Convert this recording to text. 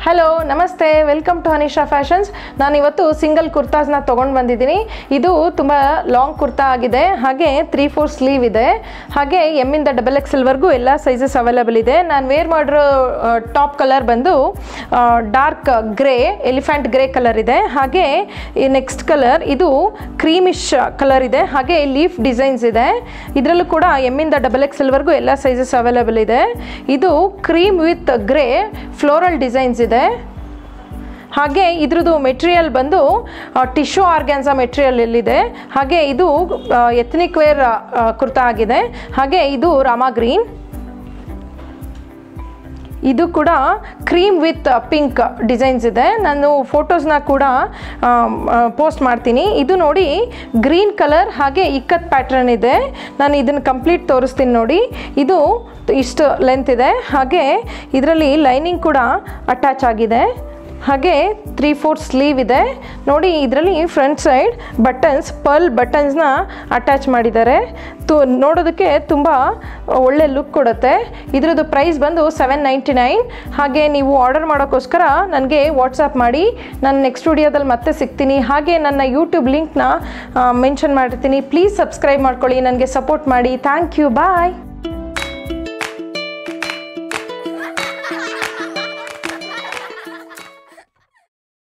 Hello ನಮಸ್ತೆ, welcome to Anisha fashions. ನಾನು ಇವತ್ತು ಸಿಂಗಲ್ ಕುರ್ತಾಸ್ನ ತೊಗೊಂಡು ಬಂದಿದ್ದೀನಿ. ಇದು ತುಂಬ ಲಾಂಗ್ ಕುರ್ತಾ ಆಗಿದೆ, ಹಾಗೆ 3/4 ಸ್ಲೀವ್ ಇದೆ, ಹಾಗೆ ಎಮ್ಮಿಂದ XXL ಎಲ್ಲ ಸೈಜಸ್ ಅವೈಲೇಬಲ್ ಇದೆ. ನಾನು ವೇರ್ ಮಾಡಿರೋ ಟಾಪ್ ಕಲರ್ ಬಂದು dark grey, elephant grey colour ಇದೆ. ಹಾಗೆ ಈ ನೆಕ್ಸ್ಟ್ ಕಲರ್ ಇದು ಕ್ರೀಮಿಶ್ ಕಲರ್ ಇದೆ, ಹಾಗೆ ಲೀಫ್ ಡಿಸೈನ್ಸ್ ಇದೆ. ಇದರಲ್ಲೂ ಕೂಡ ಎಮ್ಮಿಂದ XXL ಎಲ್ಲ ಸೈಜಸ್ ಅವೈಲೇಬಲ್ ಇದೆ. ಇದು cream with grey floral designs ಇದೆ. ಹಾಗೆ ಇದ್ರದ್ದು ಮೆಟೀರಿಯಲ್ ಬಂದು ಟಿಶ್ಯೂ ಆರ್ಗ್ಯಾನ್ಸಾ ಮೆಟೀರಿಯಲ್ ಎಲ್ಲಿದೆ. ಹಾಗೆ ಇದು ಎಥ್ನಿಕ್ ವೇರ್ ಕುರ್ತಾ ಆಗಿದೆ. ಹಾಗೆ ಇದು ರಾಮಾ ಗ್ರೀನ್, ಇದು ಕೂಡ ಕ್ರೀಮ್ ವಿತ್ ಪಿಂಕ್ ಡಿಸೈನ್ಸ್ ಇದೆ. ನಾನು ಫೋಟೋಸ್ನ ಕೂಡ ಪೋಸ್ಟ್ ಮಾಡ್ತೀನಿ. ಇದು ನೋಡಿ ಗ್ರೀನ್ ಕಲರ್, ಹಾಗೆ ಇಕ್ಕತ್ ಪ್ಯಾಟ್ರನ್ ಇದೆ. ನಾನು ಇದನ್ನು ಕಂಪ್ಲೀಟ್ ತೋರಿಸ್ತೀನಿ ನೋಡಿ. ಇದು ಇಷ್ಟು ಲೆಂತ್ ಇದೆ, ಹಾಗೆ ಇದರಲ್ಲಿ ಲೈನಿಂಗ್ ಕೂಡ ಅಟ್ಯಾಚ್ ಆಗಿದೆ. ಹಾಗೆ 3/4 ಸ್ಲೀವ್ ಇದೆ ನೋಡಿ. ಇದರಲ್ಲಿ ಫ್ರಂಟ್ ಸೈಡ್ ಬಟನ್ಸ್, ಪರ್ಲ್ ಬಟನ್ಸ್ನ ಅಟ್ಯಾಚ್ ಮಾಡಿದ್ದಾರೆ. ನೋಡೋದಕ್ಕೆ ತುಂಬ ಒಳ್ಳೆ ಲುಕ್ ಕೊಡುತ್ತೆ. ಇದರದ್ದು ಪ್ರೈಸ್ ಬಂದು $799. ಹಾಗೆ ನೀವು ಆರ್ಡರ್ ಮಾಡೋಕ್ಕೋಸ್ಕರ ನನಗೆ ವಾಟ್ಸಪ್ ಮಾಡಿ. ನಾನು ನೆಕ್ಸ್ಟ್ ವಿಡಿಯೋದಲ್ಲಿ ಮತ್ತೆ ಸಿಗ್ತೀನಿ. ಹಾಗೆ ನನ್ನ ಯೂಟ್ಯೂಬ್ ಲಿಂಕ್ನ ಮೆನ್ಷನ್ ಮಾಡಿರ್ತೀನಿ. ಪ್ಲೀಸ್ ಸಬ್ಸ್ಕ್ರೈಬ್ ಮಾಡ್ಕೊಳ್ಳಿ, ನನಗೆ ಸಪೋರ್ಟ್ ಮಾಡಿ. Thank you, bye.